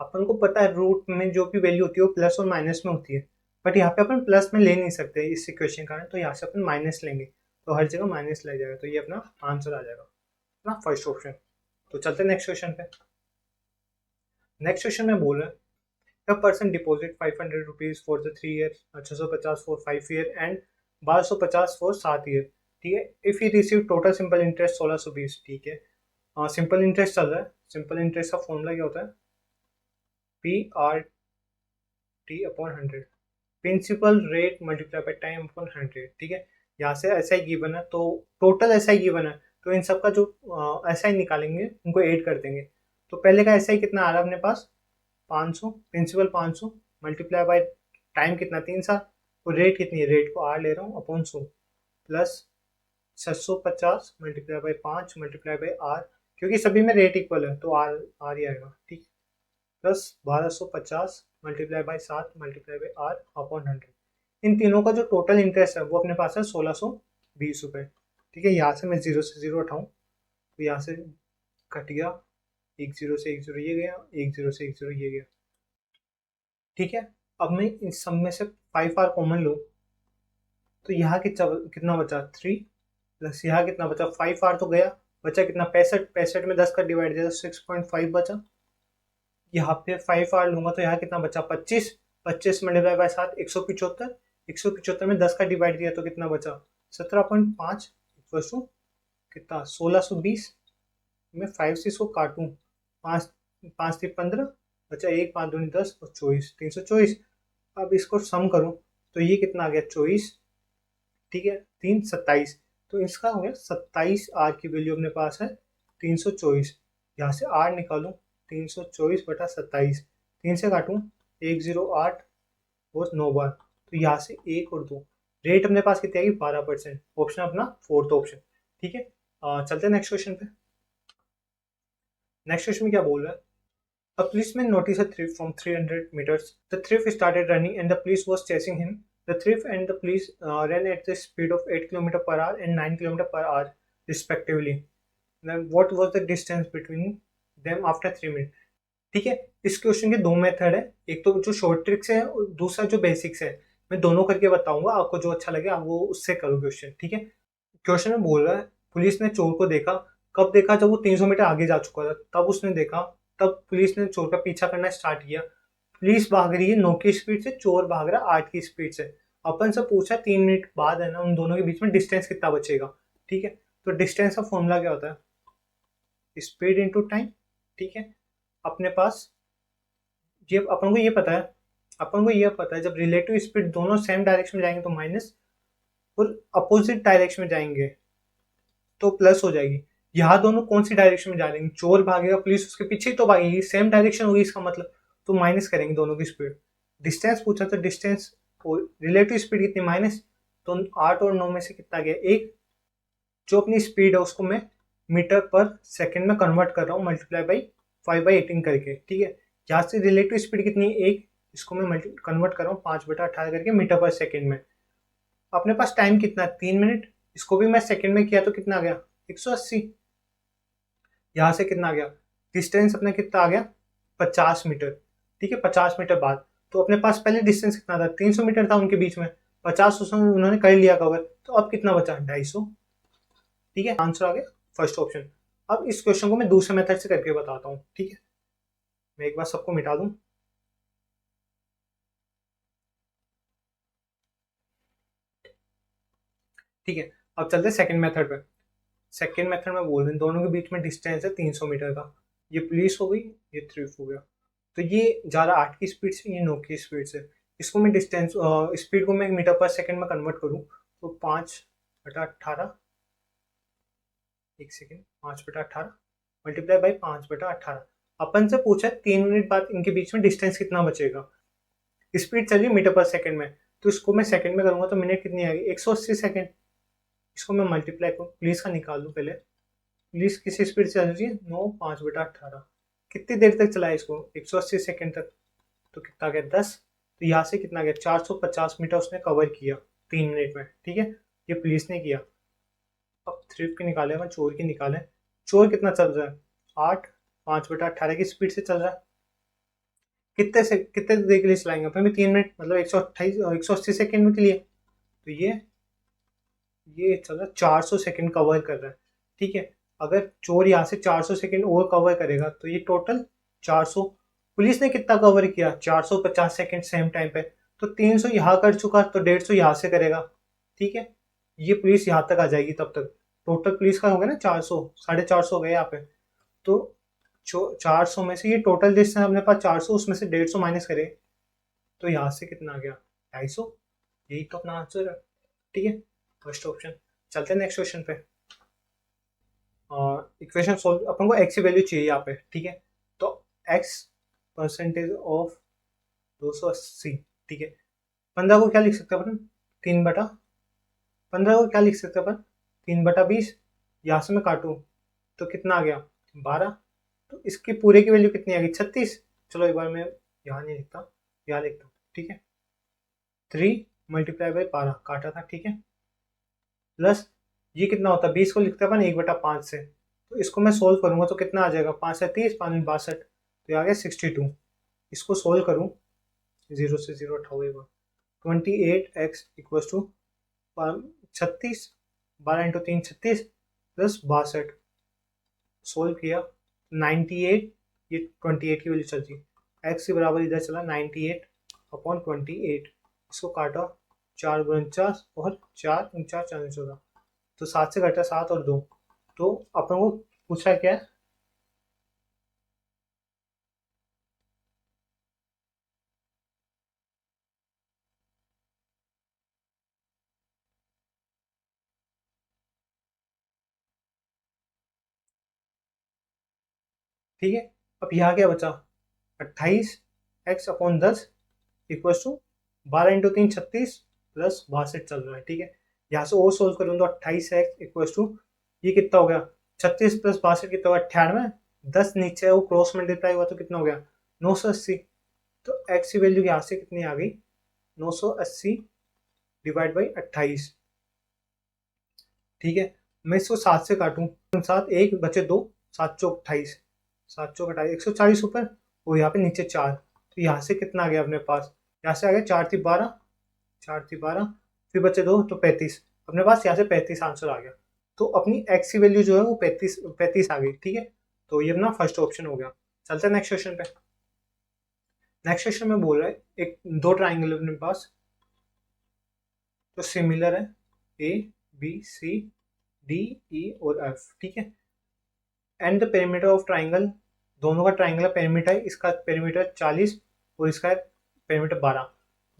अपन को पता है रूट में जो भी वैल्यू होती है वो प्लस और माइनस में होती है, बट यहाँ पे अपन प्लस में ले नहीं सकते इस इक्वेशन के कारण, तो यहाँ से अपन माइनस लेंगे, तो हर जगह माइनस लग जाएगा, तो ये अपना आंसर आ जाएगा ना फर्स्ट ऑप्शन। तो चलते हैं नेक्स्ट क्वेश्चन पे। नेक्स्ट क्वेश्चन में बोल रहा है a person deposit 500 rupees for the 3 year, 650 for 5 year and 1250 for 7 year, ठीक है। If he receive total simple interest 1620, ठीक है। सिंपल इंटरेस्ट चल रहा है, सिंपल इंटरेस्ट का फॉर्मूला क्या होता है, PRT/100, principal rate multiply by time upon 100, ठीक है। यहाँ से ऐसा ही गिवन है, तो टोटल ऐसा ही गिवन है, तो इन सब का जो ऐसा ही निकालेंगे उनको ऐड कर देंगे, तो पहले का ऐसा ही कितना आ रहा है अपने पास 500, प्रिंसिपल 500 मल्टीप्लाई बाय टाइम कितना 3 साल, और रेट कितनी है, रेट को आर ले रहा हूँ upon 100 plus 650 multiply by 5 multiply by R, क्योंकि सभी में रेट इक्वल है तो आर आर ही आएगा, ठीक, plus 1250 multiply by 7 multiply by R upon 100। इन तीनों का जो टोटल इंटरेस्ट है वो अपने पास है 1620 रुपये। ठीक है, यहाँ से मैं जीरो से जीरो उठाऊँ तो यहाँ से कट गया, एक जीरो से एक जीरो ये गया, एक जीरो से एक जीरो ये गया। ठीक है, अब मैं इन सब में से 5R कॉमन लूँ तो यहाँ कितना बचा 3, प्लस यहाँ कितना बचा 5R तो गया, बचा कितना 65, 65 में 10 का डिवाइड दिया 6.5 बचा। यहाँ पे 5R लूंगा तो यहाँ कितना बचा 25, 25 मल्टीप्लाई बाय 7 175, 175 में 10 का डिवाइड दिया तो कितना बचा 17.5 इक्वल टू कितना 1620 में 5 से इसको काटूँ, 5 5 3 15 बचा 1 5 2 10 और 24 324। अब इसको सम करूँ तो ये कितना आ गया 24, ठीक है 3 27, तो इसका हो गया 27 आर की वैल्यू अपने पास है 324। यहाँ से आर निकालूँ 324/27, 3 से काटूँ 108 और 9 बार, तो यहाँ से 1 और 2, रेट अपने पास कितनी आएगी 12%, ऑप्शन अपना फोर्थ ऑप्शन। ठीक है, चलते हैं नेक्स्ट क्वेश्चन पे। नेक्स्ट क्वेश्चन में क्या बोल रहा है, A policeman noticed a thief from 300 meters. The thief started running and the police was chasing him. The thief and the police ran at the speed of 8 km per hour and 9 km per hour respectively. Now, what was the distance between them after 3 minutes? ठीक है, इस question के दो method है, एक तो जो short tricks है और दूसरा जो बेसिक्स है। मैं दोनों करके बताऊंगा, आपको जो अच्छा लगे आप वो उससे करो क्वेश्चन। ठीक है, क्वेश्चन में बोल रहा है पुलिस ने चोर को देखा, कब देखा, जब वो 300 मीटर आगे जा चुका था तब उसने देखा, तब पुलिस ने चोर का पीछा करना स्टार्ट किया। पुलिस भाग रही है 9 की स्पीड से, चोर भाग रहा है 8 की स्पीड से। अपन से पूछा 3 मिनट बाद है ना, उन दोनों के बीच में डिस्टेंस कितना बचेगा। ठीक है, तो डिस्टेंस का फॉर्मूला क्या होता है, स्पीड इंटू टाइम। ठीक है, अपने पास ये अपन को ये पता है, अपन को ये पता है जब रिलेटिव स्पीड दोनों सेम डायरेक्शन में जाएंगे तो माइनस, और अपोजिट डायरेक्शन में जाएंगे तो प्लस हो जाएगी। यहाँ दोनों कौन सी डायरेक्शन में जा रहे हैं, चोर भागेगा पुलिस उसके पीछे तो भागेगी, सेम डायरेक्शन होगी इसका मतलब, तो माइनस करेंगे दोनों की स्पीड। डिस्टेंस पूछा तो डिस्टेंस और रिलेटिव स्पीड कितनी माइनस, तो 8 और 9 में से कितना गया 1। जो अपनी स्पीड है उसको मैं मीटर पर सेकेंड में कन्वर्ट कर रहा हूँ मल्टीप्लाई बाई 5/18 करके। ठीक है, यहाँ से रिलेटिव स्पीड कितनी 1, इसको मैं कन्वर्ट कर रहा हूँ 5/18 करके मीटर पर सेकेंड में। अपने पास टाइम कितना 3 मिनट, इसको भी मैं सेकेंड में किया तो कितना आ गया 180। यहाँ से कितना आ गया डिस्टेंस अपने कितना आ गया 50 मीटर। ठीक है, 50 मीटर बाद, तो अपने पास पहले डिस्टेंस कितना था 300 मीटर था उनके बीच में, 50 उसमें उन्होंने कर लिया कवर, तो अब कितना बचा 250। ठीक है, आंसर आ गया फर्स्ट ऑप्शन। अब इस क्वेश्चन को मैं दूसरे मेथड से करके बताता हूँ। ठीक है, मैं एक बार सबको मिटा दूं। ठीक है, अब चलते हैं सेकंड मेथड पे। सेकंड मेथड में बोल रहे हैं दोनों के बीच में डिस्टेंस है 300 मीटर का, ये पुलिस हो गई, ये थ्रिफ हो गया, तो ये जा रहा 8 की स्पीड से, ये 9 की स्पीड से। इसको मैं डिस्टेंस स्पीड को मैं मीटर पर सेकंड में कन्वर्ट करूँ तो 5/18, एक सेकेंड 5/18 मल्टीप्लाई बाई 5/18। अपन से पूछा 3 मिनट बाद इनके बीच में डिस्टेंस कितना बचेगा, स्पीड चलिए मीटर पर सेकंड में, तो इसको मैं सेकंड में करूंगा तो मिनट कितनी आएगी 180 सेकंड। इसको मैं मल्टीप्लाई करूँ, पुलिस का निकाल दूँ पहले, पुलिस किसी स्पीड से चल रही है 9 5/18, कितनी देर तक चलाए इसको 180 सेकंड तक, तो कितना गया 10, तो यहाँ से कितना गया 450 मीटर उसने कवर किया 3 मिनट में। ठीक है, ये पुलिस ने किया। अब थ्रिफ्ट की निकाले, अपन चोर की निकाले, चोर कितना चल रहा है 8 5/18 की स्पीड से चल रहा है, कितने देर के लिए चलाएंगे अपन भी 3 मिनट, मतलब 128 180 सेकंड के लिए, तो ये चल रहा है 400 सेकंड कवर कर रहा है। ठीक है, अगर चोर यहाँ से 400 सेकंड और कवर करेगा तो ये टोटल 400, पुलिस ने कितना कवर किया 450 सेकंड सेम टाइम पे, तो 300 यहाँ कर चुका तो 150 यहाँ से करेगा। ठीक है, ये पुलिस यहाँ तक आ जाएगी, तब तक टोटल पुलिस का हो गया ना 400, 450 हो गया यहाँ पे, तो 400 में से ये टोटल डिस्टेंस अपने पास 400, उसमें से 150 माइनस करे तो यहाँ से कितना आ गया 250, यही तो अपना आंसर है। ठीक है, फर्स्ट ऑप्शन। चलते हैं नेक्स्ट क्वेश्चन पे। इक्वेशन सोल्व, अपन को एक्स की वैल्यू चाहिए यहाँ पे। ठीक है, एक्स परसेंटेज ऑफ 280, ठीक है। 15 को क्या लिख सकते हैं अपन, 3/, 15 को क्या लिख सकते हैं अपन, 3/20। यहाँ से मैं काटूँ तो कितना आ गया, 12। तो इसके पूरे की वैल्यू कितनी आ गई, 36। चलो एक बार मैं यहाँ नहीं लिखता, यहाँ लिखता हूँ, ठीक है। 3 × 12 काटा था, ठीक है। प्लस ये कितना होता है, 20 को लिखते हैं अपन 1/5 से। तो इसको मैं सोल्व करूंगा तो कितना आ जाएगा, 5 से 30, 5 62, तो ये आ गया 62। इसको सोल्व करूँ, 0 से 0 हटाओ एक बार, 28x equals to 36, 12 × 3 36 plus 62। Solve किया 98, ये 28 की वैल्यू चलती है, एक्स के बराबर इधर चला 98/28। इसको काटा, 4 × 49 और 4 × 4 = 14, तो 7 से घटा 7 और 2, तो अपन को पूछा क्या है, ठीक है। अब यहाँ क्या बचा, 28x/10 इक्वल्स टू 12 × 3 36 प्लस 62 चल रहा है, ठीक है। यहाँ से और सोल्व करूँ तो 28x इक्वल्स टू, ये कितना हो गया, 36 प्लस 62 कितना हुआ, 98। 10 नीचे है वो क्रॉस मल्टीप्लाई हुआ तो कितना हो गया, 980। तो x की वैल्यू यहाँ से कितनी आ गई, 980 डिवाइड बाई 28, ठीक है। मैं इसको 7 से काटूँ, 7 1 बचे 2, 7 चौक 28, 7 चौक 28, 140 ऊपर, और यहाँ पे नीचे 4, तो यहाँ से कितना आ गया अपने पास, यहाँ से आ गया 4 × 12, 4 × 12, फिर बचे 2 तो 35, अपने पास यहाँ से 35 आंसर आ गया। तो अपनी एक्स की वैल्यू जो है वो 35 आ गई, ठीक है। तो ये अपना फर्स्ट ऑप्शन हो गया। चलते हैं नेक्स्ट क्वेश्चन पे। नेक्स्ट क्वेश्चन में बोल रहा है एक दो ट्राइंगल अपने पास तो सिमिलर है, A B C D E और एफ, ठीक है। And the perimeter of triangle, दोनों का ट्राइंगल का पेरीमीटर है, इसका पेरीमीटर 40 और इसका पेरीमीटर 12।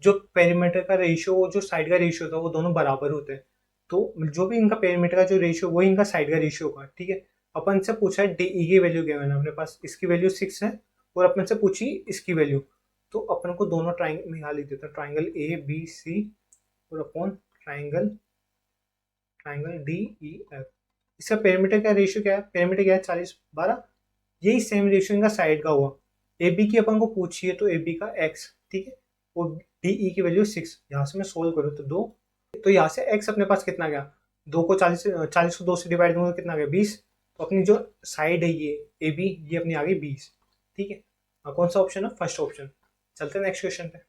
जो पेरीमीटर का रेशियो, जो साइड का रेशियो होता है वो दोनों बराबर होते हैं। तो जो भी इनका पेरीमीटर का जो रेशियो वही इनका साइड का रेशियो होगा, ठीक है। अपन से पूछा है डी ई की वैल्यू क्या है, अपने पास इसकी वैल्यू 6 है और अपन से पूछी इसकी वैल्यू। तो अपन को दोनों ट्राइंगल निकाल लिख देता है, ट्राइंगल ए बी सी और upon triangle triangle D E F. इसका पेरीमीटर का रेशियो क्या है, पेरीमीटर क्या है 40/12, यही सेम रेशियो इनका साइड का हुआ। ए बी की अपन को पूछी है तो ए बी का एक्स, ठीक है, और डी ई की वैल्यू 6। यहाँ से मैं सोल्व करूँ तो 2, तो यहाँ से एक्स अपने पास कितना गया, 2 को 40 को 2 से डिवाइड करूँगा कितना गया 20। तो अपनी जो साइड है ये ए बी, ये अपनी आ गई 20, ठीक है। और कौन सा ऑप्शन है, फर्स्ट ऑप्शन। चलते हैं नेक्स्ट क्वेश्चन पे,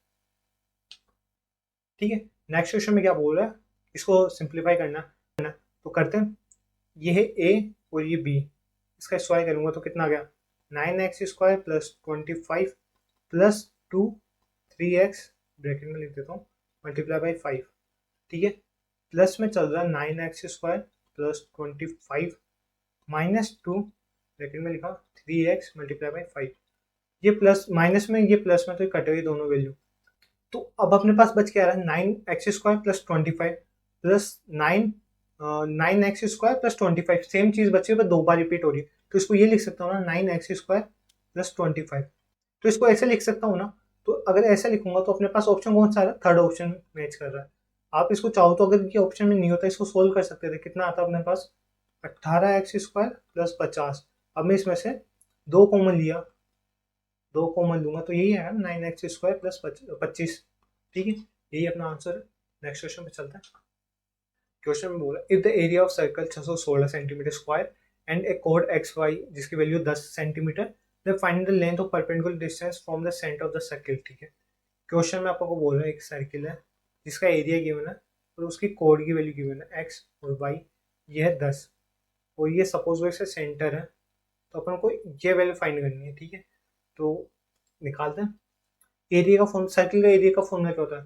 ठीक है। नेक्स्ट क्वेश्चन में क्या बोल रहा है, इसको सिंप्लीफाई करना तो करते हैं। ये है ए और ये बी, इसका स्क्वायर करूंगा तो कितना आ गया, 9x² plus 25 plus 2 3x, bracket में लिख देता हूँ, मल्टीप्लाई बाई 5, ठीक है। प्लस में चल रहा है 9x² प्लस 25 माइनस 2, ब्रैकेट में लिखा 3x मल्टीप्लाई बाई 5। ये प्लस माइनस में, ये प्लस में, तो ये कटे हुए दोनों वैल्यू। तो अब अपने पास बच क्या रहा है, 9x² plus 25 plus 9x² plus 25, same चीज बची है पर 2 बार रिपीट हो रही है। तो इसको ये लिख सकता हूँ ना, 9x² प्लस 25। तो इसको ऐसे लिख सकता हूँ ना। तो अगर ऐसा लिखूंगा तो अपने पास ऑप्शन कौन सा है, थर्ड ऑप्शन मैच कर रहा है। आप इसको चाहो तो अगर ये ऑप्शन में नहीं होता इसको सोल्व कर सकते थे, कितना आता अपने पास 18x² प्लस 50। अब मैं इसमें से 2 कॉमन लिया, 2 कॉमन लूंगा तो यही है 9x² प्लस 25, ठीक है। यही अपना आंसर है। नेक्स्ट क्वेश्चन पे चलते हैं। क्वेश्चन में बोला if the area of circle 616 centimetre square and a कोड एक्स वाई जिसकी वैल्यू 10 centimetre, then find the length of perpendicular distance from the centre of the circle, ठीक है। क्वेश्चन में आपको बोल रहा है एक सर्किल है जिसका एरिया गिवन है और उसकी कोड की वैल्यू गिवन है एक्स और वाई, ये है 10 और ये सपोज इसका सेंटर है। तो अपन को ये वैल्यू फाइंड करनी है, ठीक है। तो निकालते हैं। एरिया का फॉर्म, सर्किल का एरिया का फॉर्मूला क्या होता है,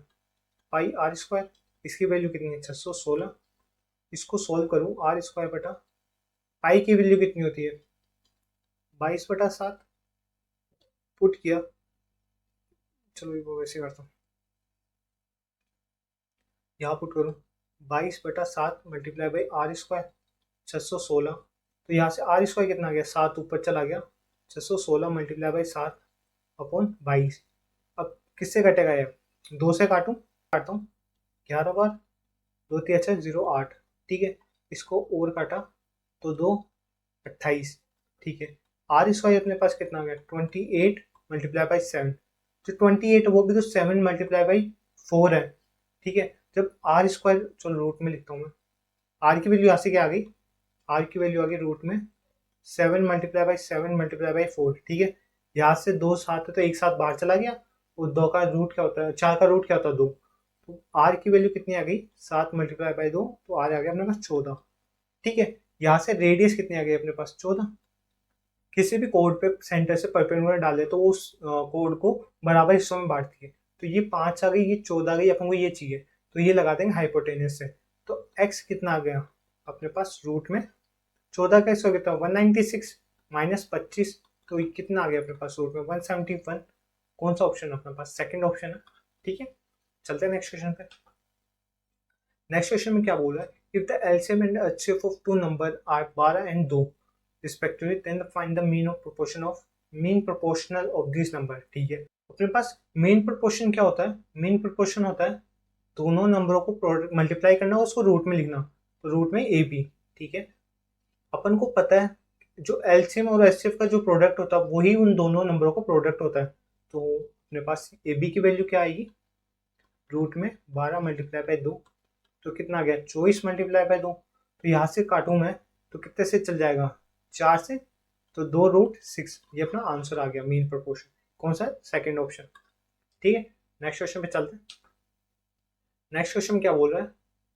पाई आर स्क्वायर। इसकी वैल्यू कितनी है 616। इसको सोल्व करूं, r² बटा पाई की वैल्यू कितनी होती है 22/7, पुट किया, चलो वो वैसे करता हूँ, यहाँ पुट करूँ 22/7 मल्टीप्लाई बाई r² 616। तो यहाँ से r² कितना आ गया, 7 ऊपर चला गया, 616 मल्टीप्लाई बाई 7 अपॉन 22। अब किससे कटेगा ये? 2 से काटता हूँ 11 बार, 2 3 अच्छा 0 8, ठीक है। इसको और काटा तो 2 28, ठीक है। आर स्क्वायर अपने पास कितना आ गया? 28 मल्टीप्लाई बाई 7। जो 28 है वो भी तो 7 मल्टीप्लाई बाई 4 है, ठीक है। जब आर स्क्वायर, चलो रूट में लिखता हूँ मैं, आर की वैल्यू यहाँ से क्या आ गई? आर की वैल्यू आ गई रूट में 7 मल्टीप्लाई बाई 7 मल्टीप्लाई बाई 4, ठीक है। यहाँ से 2 साथ है तो एक साथ बाहर चला गया, और 2 का रूट क्या होता है? 4 का रूट क्या होता है? 2। तो आर की वैल्यू कितनी आ गई? 7 मल्टीप्लाई बाई 2, तो आर आ गया अपने पास 14, ठीक है। यहाँ से रेडियस कितनी आ गई अपने पास? 14। किसी भी कोड पे सेंटर से परपेंडिकुलर डाले तो उस कोड को बराबर हिस्सों में बांटती है। तो ये 5 आ गई, ये 14 आ गई, अपन को ये चाहिए तो ये लगा देंगे हाइपोटेनस से। तो x कितना आ गया अपने पास? रूट में 14 का स्क्वायर कितना? 196 माइनस 25, तो ये कितना आ गया अपने पास? रूट में 171। कौन सा ऑप्शन है अपने पास? सेकंड ऑप्शन है, ठीक है। चलते हैं नेक्स्ट क्वेश्चन पे। नेक्स्ट क्वेश्चन में क्या बोल रहा है? If the LCM and HCF of two number are 12 and 2 respectively, then find the mean proportional of these number, ठीक है। अपने पास मीन प्रोपोर्शन क्या होता है? मीन प्रोपोर्शन होता है दोनों नंबरों को प्रोडक्ट मल्टीप्लाई करना, उसको रूट में लिखना, तो रूट में ए बी, ठीक है। अपन को पता है जो एलसीएम और एचसीएफ का जो प्रोडक्ट होता है वही उन दोनों नंबरों का प्रोडक्ट होता है। तो अपने पास ए बी की वैल्यू क्या आएगी? रूट में 12 मल्टीप्लाई बाई 2, तो कितना आ गया? 24 मल्टीप्लाई बाई 2। तो यहाँ से काटूं मैं तो कितने से चल जाएगा? 4 से, तो 2√6। ये अपना आंसर आ गया मीन प्रोपोर्शन। कौन सा? सेकंड ऑप्शन, ठीक है। नेक्स्ट क्वेश्चन पे चलते हैं। नेक्स्ट क्वेश्चन क्या बोल रहा है?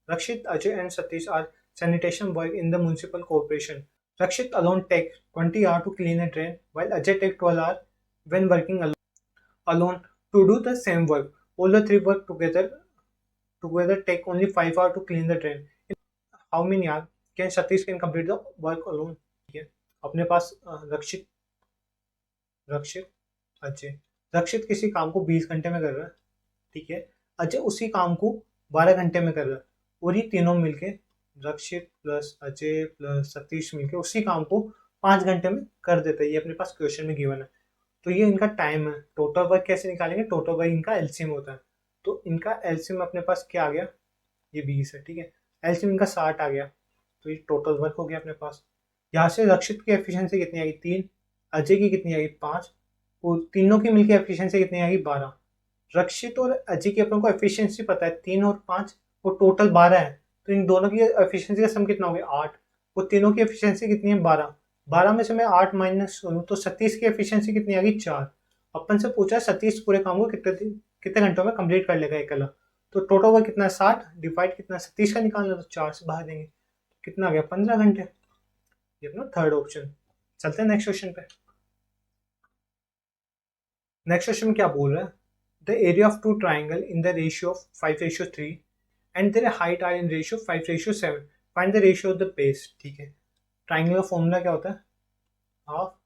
Rakshit, Ajay and Satish are sanitation work in the municipal corporation. Rakshit alone take 20 hours to clean a drain, while Ajay take 12 hours when working alone to do the same work. All the three work together take only 5 hours to clean the drain. In how many hours can Satish can complete the work alone? ठीक है, अपने पास रक्षित अजय, रक्षित किसी काम को 20 घंटे में कर रहा है, ठीक है। अजय उसी काम को 12 घंटे में कर रहा है, और ये तीनों मिलके रक्षित प्लस अजय प्लस सतीश मिलके उसी काम को 5 घंटे में कर देते हैं। ये अपने पास क्वेश्चन में गिवन है। तो ये इनका टाइम है। टोटल वर्क कैसे निकालेंगे? टोटल वर्क इनका एलसीएम होता है, तो इनका एलसीएम अपने पास क्या आ गया? ये 20 है, ठीक है। एलसीएम इनका 60 आ गया, तो ये टोटल वर्क हो गया अपने पास। यहाँ से रक्षित की एफिशिएंसी कितनी आएगी? 3, अजय की कितनी आएगी? 5, और तीनों की मिलकर एफिशिएंसी कितनी आएगी? 12। रक्षित और अजय की अपन को एफिशिएंसी पता है 3 और 5, और टोटल 12 है, तो इन दोनों की एफिशिएंसी का सम कितना हो गया? 8, और तीनों की एफिशिएंसी कितनी है? 12। 12 में से मैं 8 माइनस करूँ तो सतीश की एफिशिएंसी कितनी आ गई? 4। अपन से पूछा है सतीश पूरे काम को कितने घंटों में कंप्लीट कर लेगा अकेला, तो टोटल वर्क कितना है? 60 डिवाइड कितना सतीश का निकालना, तो 4 से भाग देंगे, कितना आ गया? 15 घंटे। ये अपना थर्ड ऑप्शन। चलते हैं नेक्स्ट क्वेश्चन पे। नेक्स्ट क्वेश्चन में क्या बोल रहा है? The area of two triangle in the ratio of 5:3 and their height are in ratio 5:7, find the ratio of the base, ठीक है। ट्राइंगल का फॉर्मूला क्या होता है? Half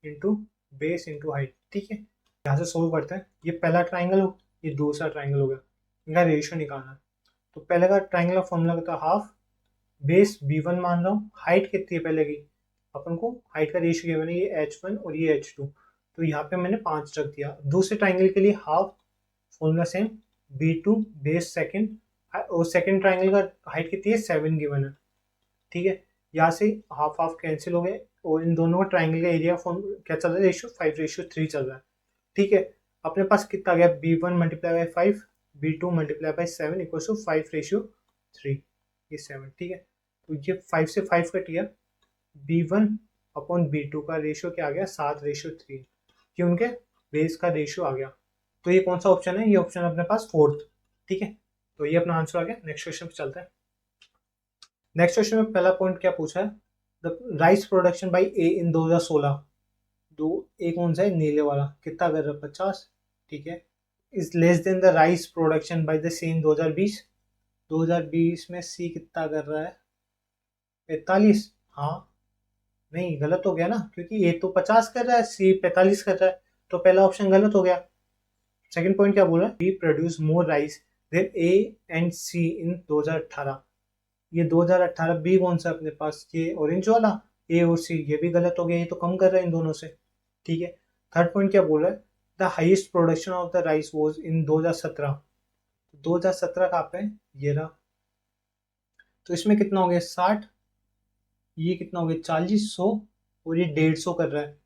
into base into height, ठीक है। यहाँ से सोल्व करते हैं। ये पहला ट्राइंगल हो, ये दूसरा ट्राइंगल हो गया, इनका रेशियो निकालना है। तो पहले का ट्राइंगल का फॉर्मूला क्या था? हाफ, बेस b1 मान रहा हूँ, हाइट कितनी है पहले की? अपन को हाइट का रेशियो गिवन है, ये h1 और ये h2, तो यहाँ पे मैंने 5 रख दिया। दूसरे ट्राइंगल के लिए half, formula same, b2 base second, और सेकंड ट्राइंगल का हाइट कितनी है? 7 गिवन है, ठीक है। यहाँ से हाफ हाफ कैंसिल हो गए, और इन दोनों ट्राइंगल का एरिया फॉर्म क्या चल रहा है? रेशियो 5:3 चल रहा है, ठीक है। अपने पास कितना गया? b1 multiply by 5, b2 multiply by 7 equal to 5:3, ये 7, ठीक है। तो ये 5 से 5 कट गया, b1 अपॉन b2 का रेशियो क्या आ गया? 7:3, ये उनके बेस का रेशियो आ गया। तो ये कौन सा ऑप्शन है? ये ऑप्शन अपने पास फोर्थ, ठीक है। तो ये अपना आंसर आ गया। नेक्स्ट क्वेश्चन पे चलते हैं। नेक्स्ट क्वेश्चन में पहला पॉइंट क्या पूछा है? The rice production by A इन 2016, दो ए कौन सा है? नीले वाला, कितना कर रहा है? 50, ठीक है। Is less than the rice production by the C in 2020, 2020 में सी कितना कर रहा है? 45। हाँ, नहीं गलत हो गया ना, क्योंकि ए तो 50 कर रहा है, सी 45 कर रहा है, तो पहला ऑप्शन गलत हो गया। सेकंड पॉइंट क्या बोल रहा है? B produce more rice than A and C in 2018, ये 2018 बी कौन सा अपने पास? ये ऑरेंज वाला, ए और सी, ये भी गलत हो गया, ये तो कम कर रहा है इन दोनों से। ठीक है। थर्ड पॉइंट क्या बोल रहा है, the highest production of the rice was in 2017। 2017 कहाँ पे है, ये रहा। तो इसमें कितना हो गया 60, ये कितना हो गया 40, 100, और ये 150 कर रहा है।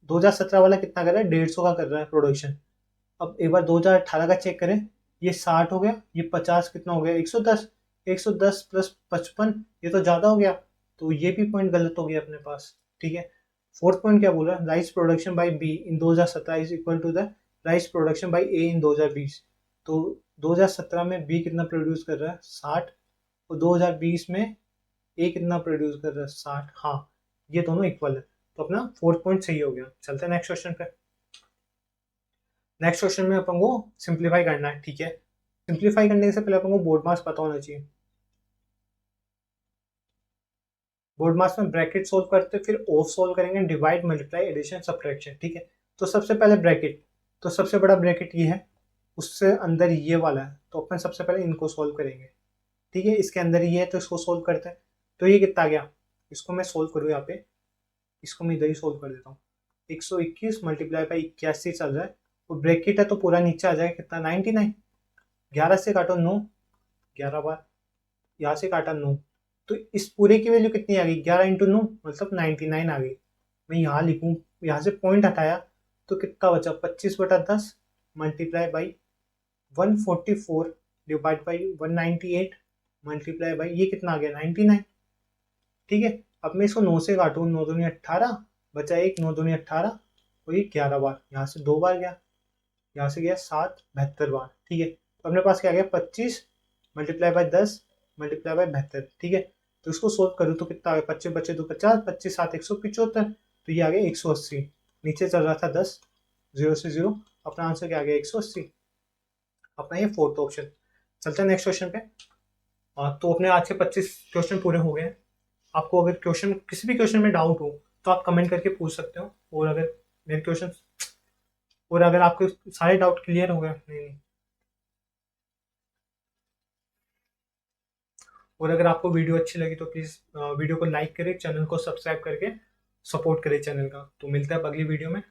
2017 वाला कितना कर रहा है, 150 का कर रहा है प्रोडक्शन। अब एक बार 2018 का चेक करें, ये 60 हो गया, ये 50 कितना हो गया 110, 110 प्लस 55, ये तो ज़्यादा हो गया। तो ये भी पॉइंट गलत हो गया अपने पास, ठीक है। फोर्थ पॉइंट क्या बोला, rice production by B in 2017 is equal to the rice production by A in 2020। तो 2017 में बी कितना प्रोड्यूस कर रहा है 60, और 2020 में ए कितना प्रोड्यूस कर रहा है 60। हाँ, ये दोनों इक्वल है, तो अपना फोर्थ पॉइंट सही हो गया। चलते हैं नेक्स्ट क्वेश्चन पे। नेक्स्ट क्वेश्चन में अपन को सिंप्लीफाई करना है, ठीक है। सिंप्लीफाई करने से पहले अपन को बोर्ड मास पता होना चाहिए। बोर्ड मास में ब्रैकेट सोल्व करते, फिर ऑफ सोल्व करेंगे, डिवाइड मल्टीप्लाई एडिशन सब्ट्रैक्शन, ठीक है। तो सबसे पहले ब्रैकेट, तो सबसे बड़ा ब्रैकेट ये है, उससे अंदर ये वाला है, तो अपन सबसे पहले इनको सोल्व करेंगे, ठीक है। इसके अंदर ये है तो इसको सोल्व करते हैं। तो ये कितना आ गया, इसको मैं सोल्व करूँ यहाँ पे, इसको मैं इधर ही सोल्व कर देता हूँ। 121 मल्टीप्लाई बाई 81 चल रहा है, और ब्रैकेट है तो पूरा नीचे आ जाएगा कितना 99। 11 से काटो 9, 11 बार, यहाँ से काटा 9, तो इस पूरे की वैल्यू कितनी आ गई 11 इंटू 9 मतलब 99 आ गई। मैं यहाँ लिखूँ, यहाँ से पॉइंट हटाया तो कितना बचा 25/10 multiply by 144 divide by 198 multiply by ये कितना आ गया 99, ठीक है। अब मैं इसको 9 से काटूँ, 9 दूनी 18, बचा 1, 9 दूनी 18, और ये 11 बार, यहाँ से 2 बार गया, यहाँ से गया 7, 72 बार, ठीक है। तो अपने पास क्या गया 25 मल्टीप्लाई बाई 10 मल्टीप्लाई बाई 72, ठीक है। तो इसको सोल्व करूँ तो कितना आ गया 25 बचे 2 50, 25 7 175, तो ये आ गया 180। नीचे चल रहा था 10, 0 से 0, अपना आंसर क्या आ गया 180, अपना ये फोर्थ ऑप्शन। चलते हैं नेक्स्ट क्वेश्चन पे। तो अपने आज के 25 क्वेश्चन पूरे हो गए हैं। आपको अगर क्वेश्चन किसी भी क्वेश्चन में डाउट हो तो आप कमेंट करके पूछ सकते हो, और अगर मेरे क्वेश्चन, और अगर आपके सारे डाउट क्लियर हो गए, नहीं, और अगर आपको वीडियो अच्छी लगी तो प्लीज़ वीडियो को लाइक करें, चैनल को सब्सक्राइब करके सपोर्ट करें चैनल का। तो मिलता है अब अगली वीडियो में।